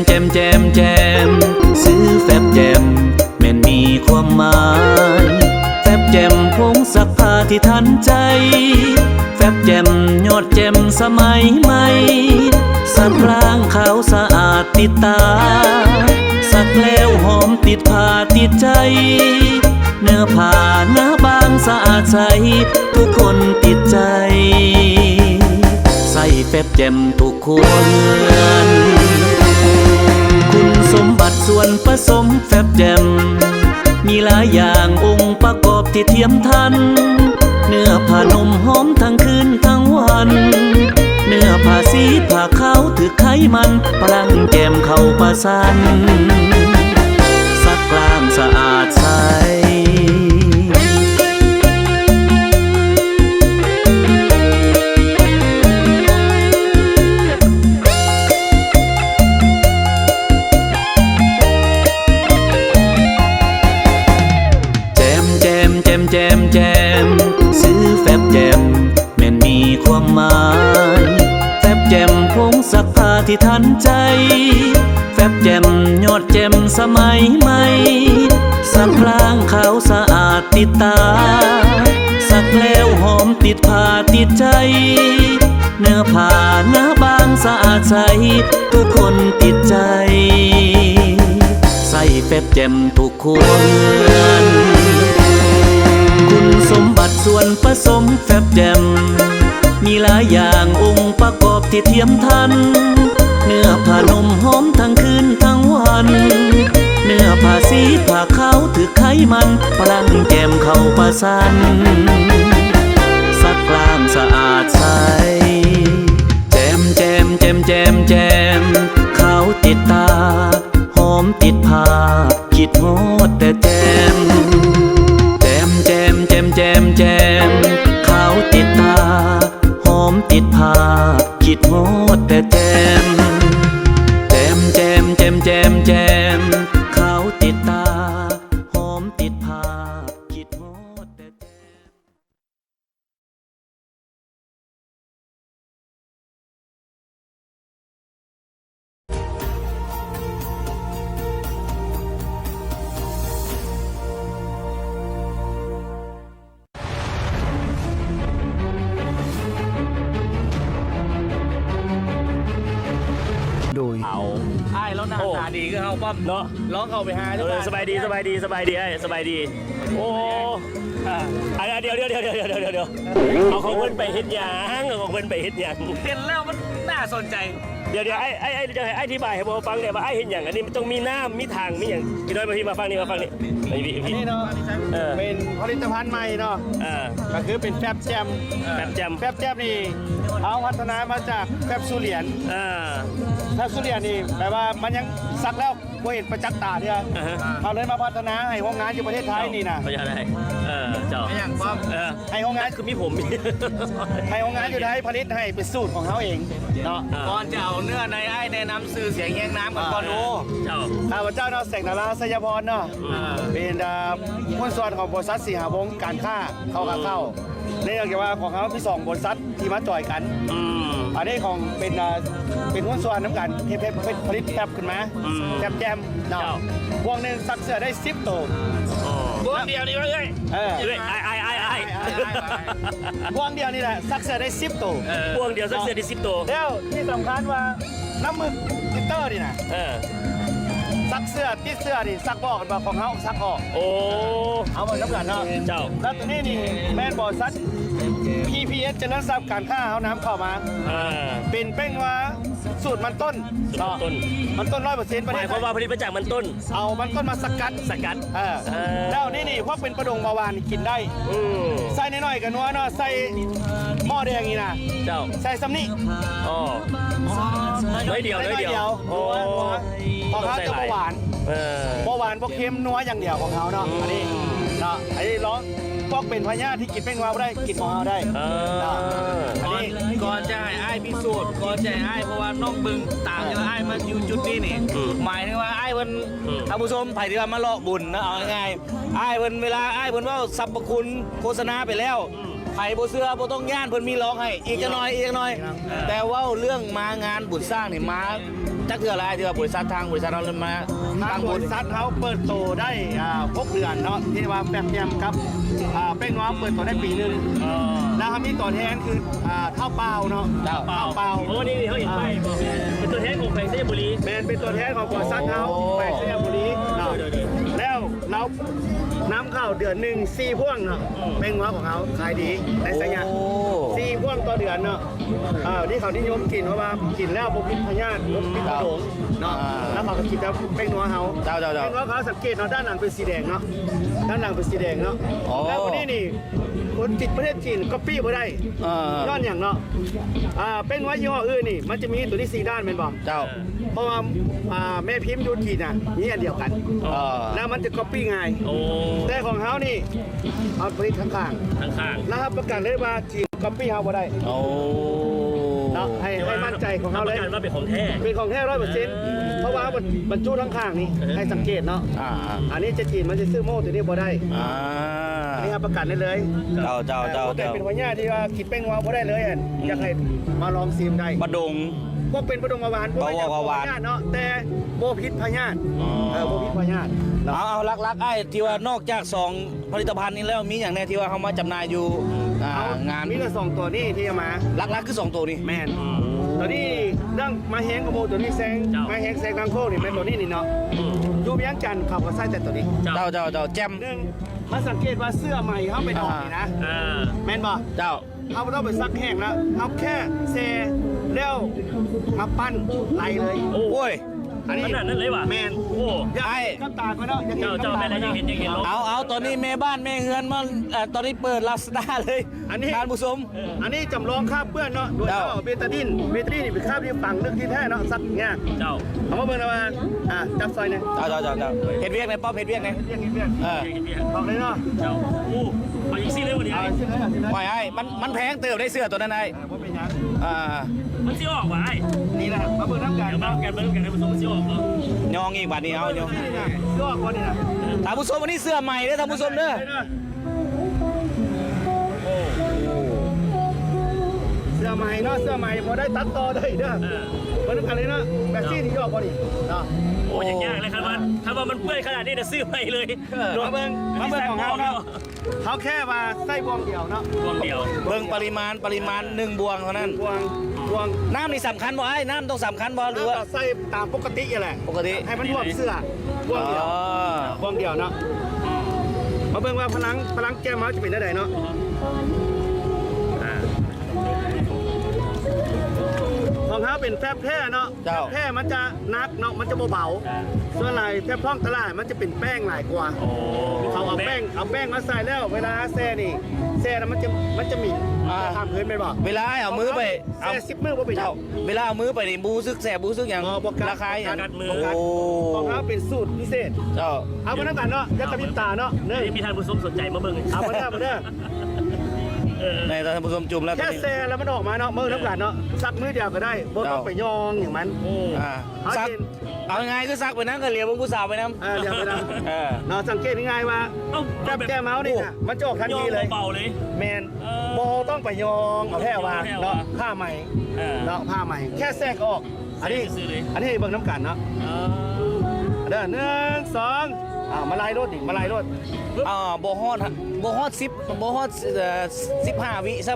แจมแจมแจมซื้อแฟบแจมแม่นมีความหมายแฟบแจมผงซักผ้าที่ทันใจแฟบแจมยอดแจมสมัยใหม่ซักล้างขาวสะอาดติดตาซักแล้วหอมติดผ้าติดใจเนื้อผ้าหนาบางสะอาดใสทุกคนติดใจใส่แฟบแจมทุกคนคุณสมบัติส่วนผสมแฟบแจมมีหลายอย่างองค์ประกอบที่เทียมทันเนื้อผ้านมหอมทั้งคืนทั้งวันเนื้อผ้าสีผ้าขาวถือไขมันพลังแก้มเข้าประสานซักกลางสะอาดใสแจมแจมซื้อแฟบแจมแม่นมีความหมายแฟบแจมผงซักผ้าที่ทันใจแฟบแจมยอดแจมสมัยใหม่ซักล้างขาวสะอาดติดตาซักแล้วหอมติดผ้าติดใจเนื้อผ้าหนาบางสะอาดใสทุกคนติดใจใส่แฟบแจมทุกคนคุณสมบัติส่วนผสมแฟบแจมมีหลายอย่างองค์ประกอบที่เทียมทันเนื้อผ้านมหอมทั้งคืนทั้งวันเนื้อผ้าสีผ้าขาวถือไขมันพลังแก้มเข้าประสานซักกลางสะอาดใสแจมแจมแจมแจมแจมขาวติดตาหอมติดผ้าคิดฮอดแต่แจมแจมแจมแจมแจมขาวติดตาหอมติดผ้าคิดฮอดแต่แจมแจมแจมแจมแจมแจมขาวติดตาหอมติดผ้าคิดฮอดแต่แจมเอาไอ้แล้วหน้าตาดีก็เขาปั๊บเนาะร้องเข้าไปหาสบายดีสบายดีสบายดีไอ้สบายดีโอ้เดี๋ยวเอาของเพิ่นไปเฮ็ดหยังเอาของเพิ่นไปเฮ็ดหยังเห็นแล้วมันน่าสนใจเดี๋ยวไอ้จะให้อธิบายให้ผมฟังได้ว่าไอ้เห็นหยังอันนี้มันต้องมีน้ำมีทางมีหยังพี่น้อยมาพี่มาฟังนี่อันนี้เนาะเป็นผลิตภัณฑ์ใหม่เนาะก็คือเป็นแฟบแจมนี่เขาพัฒนามาจากแฟบซูเลียนแฟบซูเลียนนี่แปลว่ามันยังซักแล้วบ่เห็นประจักษ์ตาเนี่ยเขาเลยมาพัฒนาให้โรงงานอยู่ประเทศไทยนี่นะเขาจะได้เจ้าอย่างป้อมให้โรงงานคือมีผมให้โรงงานอยู่ไทยผลิตให้เป็นสูตรของเขาเองเนาะก่อนจะเอาเนื้อในไอ้แนะนำซื้อเสียงแยงน้ำก่อนดูเจ้าพระเจ้าเนาะแสงนาราสยพรเนาะเป็นหุ้นส่วนของบริษัทสีหาวงการค้าเข้นี่เรียกว่าของเขาที่2บริษัทที่มาจ่อยกันอันนี้ของเป็นหุ้นส่วนน้ำกันที่ผลิตแฟบขึ้นมาแจมเนาะวงหนึ่งซักเสื้อได้10 ตัววงเดียวนี่ว่าไงวงเดียวนี่แหละซักเสื้อได้10 ตัววงเดียวซักเสื้อได้10 ตัวแล้วที่สำคัญว่าน้ำมึกติตเตอร์นี่นะซักเสื้อติดเสื้อนี่ซักบอกกันมาของเขาซักออกโอ้เอามาน้ำกันเนาะเจ้าแล้วตัวนี้นี่แมนบอซัด PPS เจริญทรัพย์การค้าเอาน้ำเข้ามาเป็นเป้งว่าสูตรมันต้นมันต้น100%ประเทศเพราะว่าผลิตมาจากมันต้นเอามันต้นมาสกัดแล้วนี่พวกเป็นประดงมาวานกินได้ใส่น้อยๆกันนัวเนาะใส่หม้อแดงนี่นะเจ้าใส่ซัมนี่น้อยเดียวโอ้ของเขาจะหวานพวกเค็มนัวอย่างเดียวของเขาเนาะอันนี้เนาะอันนี้ร้องพวกเป็นพญาที่กินเป็นวาวได้กินของเราได้อันนี้ก่อนจะให้ไอ้พิสูจน์ก่อนจะให้ไอ้เพราะว่าน้องบึงตามจะไอ้มาอยู่จุดนี้นี่หมายถึงว่าไอ้เพิ่นท่านผู้ชมไผ่ที่ว่ามาเลาะบุญนะเอาง่ายไอ้เพิ่นเวลาไอ้เพิ่นว่าสรรพคุณโฆษณาไปแล้ว ไผ่โบเสือโบต้องย่านเพิ่นมีร้องให้อีกจะหน่อยอีกจะหน่อย แต่ว่าเรื่องมางานบุญสร้างนี่มาจักเทื่ออะไรที่ว่าบริษัททางบริษัทเรามา ทาง ตั้ง บ บุญ ริษัทเขาเปิดโตได้6 เดือนเนาะที่ว่าแป๊บเดียวครับแป้งน้อมเปิดโตได้ปีหนึงแล้วเขามีตัวแทนคือเท่าเปล่าเนาะ เจ้า เท่าเปล่า โอ้นี่เขาเห็นไปเป็นตัวแทนของแขวงเส้นบุรี แมนเป็นตัวแทนของบริษัทเขาไปเสียบุรีเนาะแล้วเราน้ำเข้าเดือนหนึ่ง4 พ่วงเนาะแป้งน้อมของเขาขายดีในสยาม โอ้ 4 พ่วงต่อเดือนเนาะนี่เขานิยมกินเพราะว่ากินแล้วบ่พิษพยาธิบ่พิษกระโดงเนาะแล้วเขาก็กินแล้วแป้งนัวเขา เจ้า แป้งนัวเขาสังเกตเนาะด้านหลังเป็นสีแดงเนาะด้านหลังเป็นสีแดงเนาะ อ๋อ แล้ววันนี้นี่คนจิตประเทศจีนก็ปี้บ่ได้ย้อนอย่างเนาะแป้งนัวยี่ห้ออื่นนี่มันจะมีตัวที่4 ด้านเป็นบ่ เจ้า เพราะว่าแม่พิมพ์ยูจีนน่ะนี่อันเดียวกัน แล้วมันจะก๊อปปี้ง่าย โอ้ แต่ของเขานี่เอาผลิตข้าง ข้าง ๆแล้วครับประกันเลยว่าจีนก๊อปปี้เขาบ่ได้ โอ้ เนาะให้มั่นใจของเขา ป เล ระ ย กันว่าเป็นของแท้ เป็นของแท้100%เพราะว่าบรรจุทั้งข้างนี่ให้สังเกตเนาะ อันนี้จะจีนมันจะซื้อโม่ตัวนี้บ่ได้ อันนี้ครับประกันได้เลย เจ้า แต่เป็นหัวหน้าที่ว่าคิดแป้งวาวบ่ได้เลยอ่ะอยากให้มาลองซิมได้ ปะดง พวกเป็นประดงวานพวก วาวาน เนาะแต่โบพิษพยาธิโบพิษพยาธิเนาะ เอาลักไอ้ที่ว่านอกจาก2ผลิตภัณฑ์นี้แล้วมีอย่างแน่ที่ว่าเขามาจำหน่ายอยู่งาน มีแต่2 ตัวนี้ที่จะมา ลักคือ2ตัวนี้ แมนตัวนี้ดั้งมาแฮงกับโมตัวนี้แซงมาแฮงแซงดังโคนี่แม่นตัวนี้นี่เนาะดูเบียงจันทร์ขับก็ใส่แต่ตัวนี้ เจ้าแจม หนึ่งมาสังเกตว่าเสื้อใหม่เขาไปดอกนี่นะ แม่นบ่ เจ้า เขาไม่ต้องไปซักแห้งแล้วเอาแค่เซแล้วมาปั้นไหลเลย โอ้ย อันนี้ ขนาดนั้นเลยว่ะ แมน โอ้ อยาก ไอ้ เห็นกับตาก็เนาะอยากเห็น เจ้า กับตา แม่อะไรยังเห็นยังเห็น เอาตอนนี้แม่บ้านแม่เฮือนมาตอนนี้เปิดลาสตาเลย อันนี้ ทานผู้ชม อันนี้จำลองคราบเปื้อนเนาะโดย เจ้า เบตาดินนี่เป็นคราบที่ฝังลึกที่แท้เนาะซักเงี้ย เจ้า เอามาเบิ่งนะว่าจับซอยเนี่ย เจ้าเห็ดเวียกไหนป๊อปเห็ดเวียกไหน เรียกเรียก เออ บอกเลยเนาะ เจ้าโอ้เอาอีกซี่เลยวันนี้ เอาชื่อเลยชื่อเลย ไม่ไอ้มันแพงเติบได้เสื้อตัวนั้นไอ้ ว่าเป็นยัง มันซี่ออกว่ะไอ้ นี่แหละมาเบิ่งน้ำกัน เดี๋ยวมากันให้ผู้ชมซี่ออกเนาะ ยองอีกบาทนี้เอายอง นี่นะยอดคนนี่นะ ทานผู้ชมวันนี้เสื้อใหม่เด้อทานผู้ชมเด้อ เสื้อใหม่เนาะเสื้อใหม่พอได้ตัดต่อได้เด้อมาดูกันเลยเนาะแบบซี่ที่ยอดพอดีเนาะ โอ้ยยากเลยครับว่ามันเปื่อยขนาดนี้จะซื้อไปเลย มาเบิ่งของเขาเนาะเขาแค่ว่าใส่บวงเดียวเนาะ รวมเดียว เบิ่งปริมาณ1บวงเท่านั้น บวง น้ำนี่สำคัญบ่ไอ้น้ำต้องสำคัญบ่หรือว่า ใส่ตามปกติแหละ ปกติ ให้มันรวมเสื้อบวงเดียวบวงเดียวเนาะมาเบิ่งว่าพลังแก้มเขาจะเป็นได้เนาะของเขาเป็นแฟบแท้เนาะแท้มันจะนักเนาะมันจะเบาส่วนลายแฟบพ่องตลาดมันจะเป็นแป้งหลายกว่า โอ้ เขาเอาแป้งมาใส่แล้วเวลาแซ่นี่แซ่แล้วมันจะหมิ่นข้ามพื้นไปบอก เวลาเอามือไป แซ่10 มื้อบ่เป็น เจ้าเวลาเอามือไปนี่บูซึกแสบบูซึกอย่าง บอกกัน ราคาอย่าง กัดมือ โอ้ ของเขาเป็นสูตรพิเศษ เจ้า เอามาน้ำกันเนาะยักษ์กระพริบตาเนาะเนื่อ นี่มีท่านผู้ชมสนใจมาเบิ่ง เอามาเด้อ ในท่านผู้ชมจุ่มแล้วตอ แค่ นนี้ แซ่แล้วมันออกมาเนาะมือน้ำกันเนาะซักมือเดียวก็ได้บ่ต้องไปยองอย่างมัน ซักเอาไงคือซักไปนั่งกับเหลียวมึงกูสาวไปน้ำ เดี๋ยวไปนะ เนาะ สังเกตง่ายๆว่าแก้เมาส์นี่นะมันจะออกทันทีเลย เบาเลย แมนโบต้องไปยองเอาแค่วางเนาะผ้าใหม่เนาะผ้าใหม่ แค่แทรกออก อันนี้เบิ่งน้ำกันเนาะเด้อ1 2มาลายรถดิมาลายรถ โบฮอด10โบฮอด15 วิซ้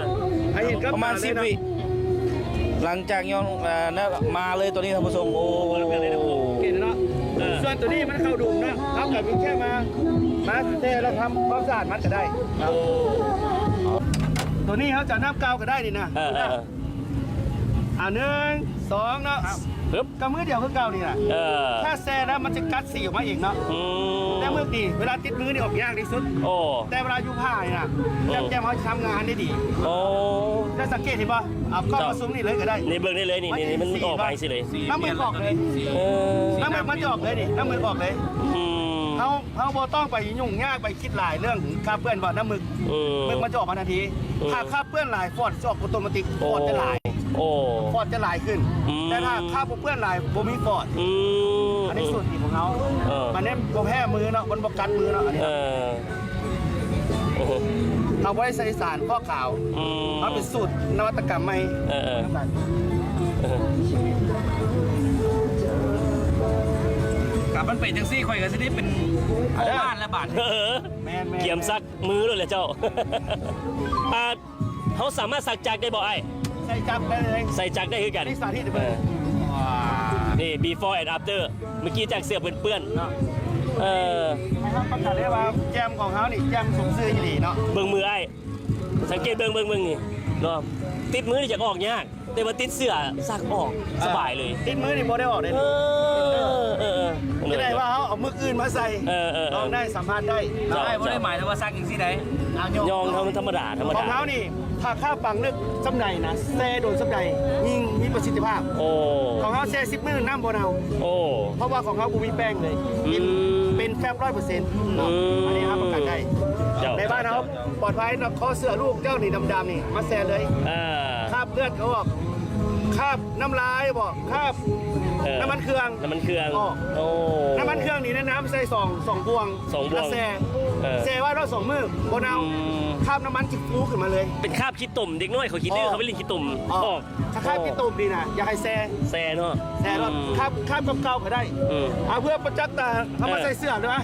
ำ ให้เห็นกับ ประมาณ10 วิหลังจากย้อนมาเลยตัวนี้ท่านผู้ชมโอ้ เก่งเนาะส่วนตัวนี้มันเข้าดุมนะเขากับแค่มาเทแล้วทำความสะอาดมันก็ได้ตัวนี้เขาจะน้ำกาวก็ได้นี่นะ1 2เนาะ ปึ๊บ กำมือเดียวคือเก่านี่นะถ้าแซ่แล้วมันจะกัดสีออกมาเองเนาะแต่มือดีเวลาติดมือนี่ออกยากที่สุด โอ้ แต่เวลาอยู่ผ้าเนี่ยนะแก้มเขาทำงานได้ดี โอ้ ได้สังเกตเห็นป่ะเอากล้องมาซูมนี่เลยก็ได้ นี่เบิ่งได้เลยนี่มันออกไปสิเลย น้ำมือออกเลยน้ำมือมันจะออกเลยนี่น้ำมือออกเลยเขาบ่ต้องไปยุ่งยากไปคิดหลายเรื่องค่าเปื้อนบ่น้ำมือมันจะออกมาทันทีถ้าค่าเปื้อนหลายฟอร์ดจะออกอัตโนมัติฟอร์ดจะหลาย โอ้ ฟอร์ดจะหลายขึ้นแต่ถ้าค่าเปื้อนหลายบ่มีฟอร์ดอันนี้สูตรที่ของเขามันเนี่ยบ่แพ้มือเนาะมันบ่กัดมือเนาะอันนี้ เขาไม่ได้ใส่สารข้อขาวเขาเป็นสูตรนวัตกรรมใหม่ กับมันเป็นจังซี่ข่อยก็สิได้เป็นพ่อบ้านและบาท แม่น เกียมซักมือเลยแหละเจ้า เขาสามารถสักจักรได้บ่ไอ้ ใส่จับได้เลย ใส่จักรได้คือกัน นี่สาธิตเบอร์ นี่ before and after เมื่อกี้จากเสื้อเปื้อนๆนะครับประกาศได้ว่าแจมของเขานี่แจมสมซื่ออยู่ดีเนาะ เบิ่งมือไอ้สังเกตเบิ่งนี่เนาะติดมือนี่จะออกยากแต่ว่าติดเสื้อซักออกสบายเลย ติดมือนี่โมได้ออกเลย จะได้ว่าเขาเอามืออื่นมาใส่ลองได้สัมผัสได้ ได้บ่ได้หมายถึงว่าซักจังซี่ได้ ยองธรรมดา ของเขานี่ถ้าค่าฟังเลือกสำใดนะแซ่โดนสำใดยิ่งมีประสิทธิภาพ โอ้ ของเขาแซ่10 มื้อน้ำบนเอา โอ้ เพราะว่าของเขาบูมีแป้งเลยเป็นแฟบ100%อันนี้ครับประกันได้ในบ้านเขาปลอดภัยนะข้อเสื้อลูกเจ้านี่ดำๆนี่มาแซ่เลยคราบเลือดเขาบอกคราบน้ำลายบอกคราบน้ำมันเครื่อง น้ำมันเครื่องโอ้ น้ำมันเครื่องนี่น้ำใส่สองพวงแล้วแซ่ว่าเรา2 มื้อบนเอาคราบน้ำมันจิบฟูขึ้นมาเลย เป็นคาบขี้ตุ่มเด็กน้อยเขาคิดดื้อเขาไปเล่นขี้ตุ่มออก ถ้าคราบขี้ตุ่มดีนะอย่าให้แซ่ เนาะ แล้วคราบเก่าๆก็ได้เอาเพื่อประจักษ์ตาเขามาใส่เสื้อด้วยไหม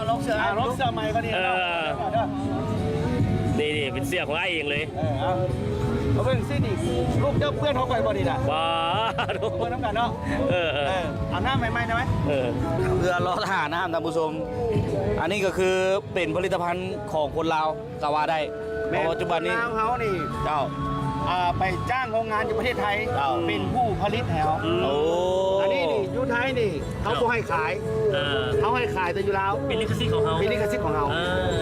ลองเสื้อใหม่ก็ดีนี่เป็นเสื้อของไอ้เองเลยเอาเป็นสิดิลูกเจ้าเพื่อนเขาไปบ่ดีนะ ว้า เพื่อนน้ำกันเนาะเอาหน้าใหม่ๆได้ไหมเพื่อรอทหารนะท่านผู้ชมอันนี้ก็คือเป็นผลิตภัณฑ์ของคนลาวก็ว่าได้ปัจจุบันนี้ลาวเขานี่เจ้าไปจ้างโรงงานอยู่ประเทศไทยเป็นผู้ผลิตแถวอันนี้นี่ยูไทยนี่เขาก็ให้ขายเขาให้ขายแต่อยู่ลาว เป็นลิขสิทธิ์ของเขา เป็นลิขสิทธิ์ของเขา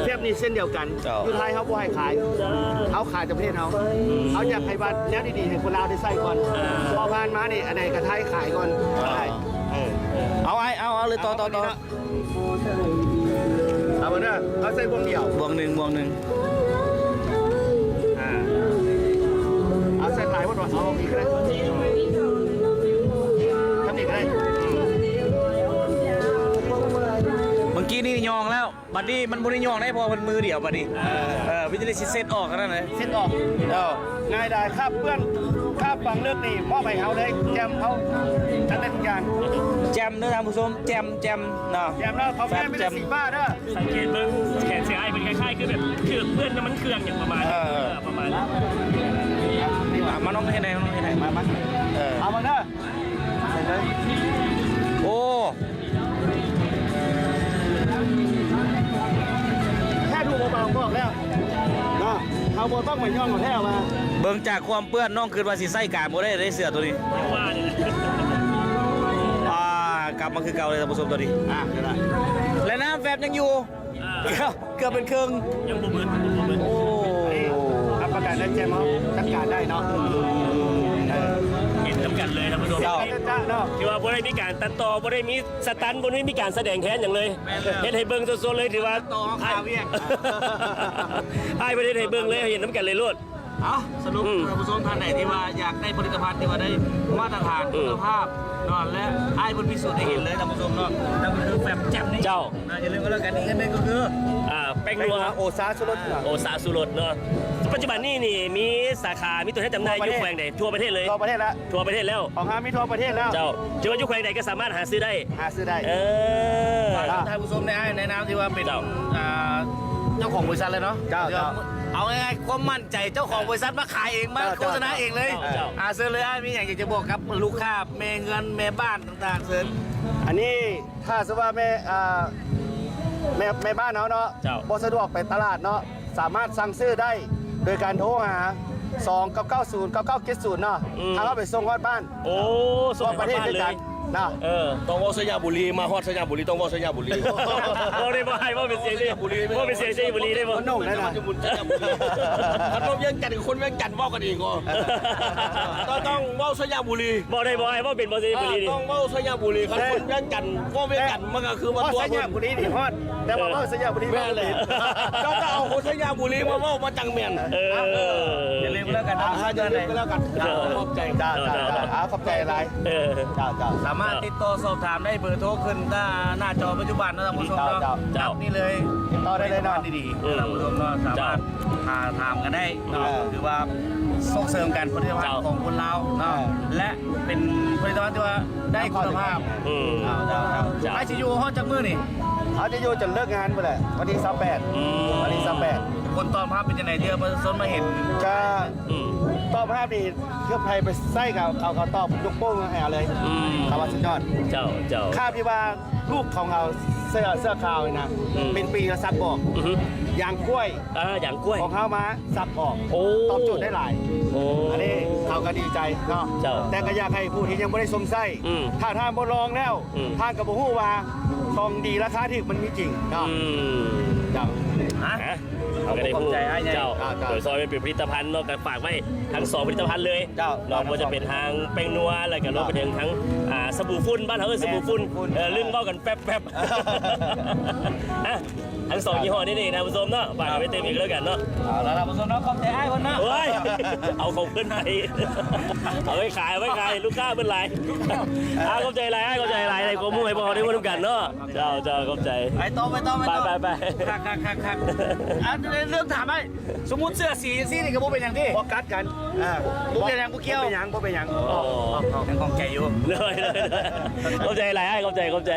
เทียบนี่เส้นเดียวกันยูไทยเขาก็ให้ขายเขาขายจากประเทศเขาเขาอยากให้บ้านแล้วดีๆให้คนลาวได้ใส่ก่อนพอผ่านมานี่อันไหนกระไทยขายก่อนเอาเลยต่อเอามาเด้อเขาใส่บวงเดียวบวงหนึ่งเอาใส่หลายวันวะเอาอีกก็ได้ทำอีกก็ได้เมื่อกี้นี่ยองแล้วบัดนี้มันบริยองได้พอมันมือเดียวบัดนี้วิธีเซตออกกันนั่นเลยเซตออกง่ายได้คาบเพื่อนคาบฟังเลือกนี่มอบให้เขาเลยแจมเขาจัดได้ทุกอย่างแจมเนื้อทางผู้ชมแจมเนาะแจมแล้วเขาแม่ไม่ได้สีบ้าเด้อสังเกตเบิ้งแขนเสียไอ้เป็นคล้ายๆคือแบบเครื่องเพื่อนน้ำมันเครื่องอย่างประมาณมาน้องให้ไหนมาเอามาเด้อใส่เลยโอ้แค่ดูเบาๆบอกแล้วเนาะเขาโบต้องเหมือนย่องของแท้มาเบิ่งจากความเปื้อนน้องคืนว่าสิไส้กาโบได้เสื้อตัวนี้กลับมาคือเก่าเลยท่านผู้ชมตัวนี้และน้ำแฟบยังอยู่เกือบเป็นครึ่งยังบุบเบิ้ลโอ้รับประกันได้แจมเขาจัดการได้เนาะเห็นจำกัดเลยท่านผู้ชมที่ว่าบ่ได้มีการตัดต่อบ่ได้มีสตันบ่ได้มีการแสดงแค้นอย่างเลยเห็นให้เบิ้งสดๆเลยถือว่าต่อข่าวเวียกไอ้ประเทศให้เบิ้งเลยเห็นน้ำกันเลยโลดสรุปท่านผู้ชมท่านไหนที่ว่าอยากได้ผลิตภัณฑ์ที่ว่าได้มาตรฐานคุณภาพนอนและไอ้บนพิสูจน์ได้เห็นเลยท่านผู้ชมเนาะนั่นก็คือแฟมแจ่มนี่เจ้าอย่าลืมก็แล้วกันอีกอันนึงก็คือแป้งนัวโอซาสุรสเนาะปัจจุบันนี้มีสาขามีตัวแทนจำหน่ายอยู่แขวงไหนทั่วประเทศเลยทั่วประเทศแล้วของฮามีทั่วประเทศแล้วเจ้าจะว่าอยู่แขวงไหนก็สามารถหาซื้อได้ท่านผู้ชมในนามที่ว่าเป็นเจ้าของบริษัทเลยเนาะเอาง่ายๆความมั่นใจเจ้าของบริษัทมาขายเองมาโฆษณาเองเลยเซิร์เลยมีอย่างอยากจะบอกกับลูกค้าแม่เงินแม่บ้านต่างๆเซิร์อันนี้ถ้าสมมติว่าแม่บ้านเนาะบ่สะดวกไปตลาดเนาะสามารถสั่งซื้อได้โดยการโทรหา2990 เนาะถ้าเราไปส่งฮอดบ้านส่งประเทศด้วยกันนะต้องว่าสยามบุรีมาฮอดสยามบุรีต้องว่าสยามบุรีบ่ได้บ่ให้ว่าเป็นเสียงนี่ว่าเป็นเสียงสยามบุรีได้บ่น้องได้นะคันบ่เวียงจันทร์กับคนเวียงจันทร์เว้ากันเองก็ต้องเว้าสยามบุรีบ่ได้บ่ให้ว่าเป็นบ่สยามบุรีต้องเว้าสยามบุรีคันคนเวียงจันทร์ก็เวียงจันทร์มันก็คือว่าตัวสยามบุรีนี่ฮอดแต่ว่าเว้าสยามบุรีแม่เลยก็เอาคนสยามบุรีมาเว้ามาจังแม่นอย่าลืมแล้วกันนะอย่าลืมก็แล้วกันขอบใจจ้าขอบใจอะไรจ้า ามารถติดต่อสอบถามได้เบอร์โทรขึ้นหน้าจอปัจจุบันนะท่านผู้ชมเนาะครับนี่เลย ติดต่อได้เลยเนาะ ดีๆท่านผู้ชมเนาะสามารถถามกันได้เนาะคือว่าส่งเสริมกันผลิตภัณฑ์ของคนเราเนาะและเป็นผลิตภัณฑ์ที่ว่าได้คุณภาพไอซียูฮอตจากมือนี่ เขาจะอยู่จนเลิกงานไปเลยวันที่28วันที่28คนตอนภาพเป็นยังไงที่ประชาชนมาเห็น ก็ตอบภาพดีเพื่อใครไปไส้กับเขาตอบยกโป้งแอร์เลยคำว่าสุดยอด เจ้า ข้าพี่ว่าลูกของเราเสื้อขาวเลยนะเป็นปีละซักบอกยางกล้วย อย่างกล้วย ของเขามาซักออก โอ้ ตอบโจทย์ได้หลาย โอ้ อันนี้เขาก็ดีใจเนาะ เจ้า แต่ก็อยากให้ผู้ที่ยังไม่ได้สมไส้ถ้าท่านบ่ลองแล้วท่านกับบ่ฮู้ว่าของดีราคาที่มันมีจริงเนาะเจ้า เอาก็ได้พูดเจ้าโดยซอยเป็นผลิตภัณฑ์เนาะก็ฝากไว้ทั้ง2ผลิตภัณฑ์เลยเนาะว่าจะเป็นทางแป้งนัวอะไรกันรวมไปถึงทั้งสบู่ฝุ่นบ้านเขาสบู่ฝุ่นลืมเบ้ากันแป๊บทั้ง2ยี่ห้อนี่นะผู้ชมเนาะฝากไว้เต็มอีกแล้วกันเนาะ เอาละท่านผู้ชมเนาะขอบใจไอ้คนนะ เฮ้ยเอาของเพื่อนไปเอาไว้ขายลูกค้าเป็นไรขอบใจไรในกรมมุ่งให้พวกเขาได้ร่วมกันเนาะเจ้าขอบใจ ไปต่อไป ไป คักเรื่องถามไอ้สมมุติเสื้อสีนี่ก็บ่เป็นอย่างที่ บ่กัดกัน บ่เป็นอย่างบ่เกี่ยว บ่เป็นหยัง ยังของแกอยู่ เลยขอบใจไรขอบใจ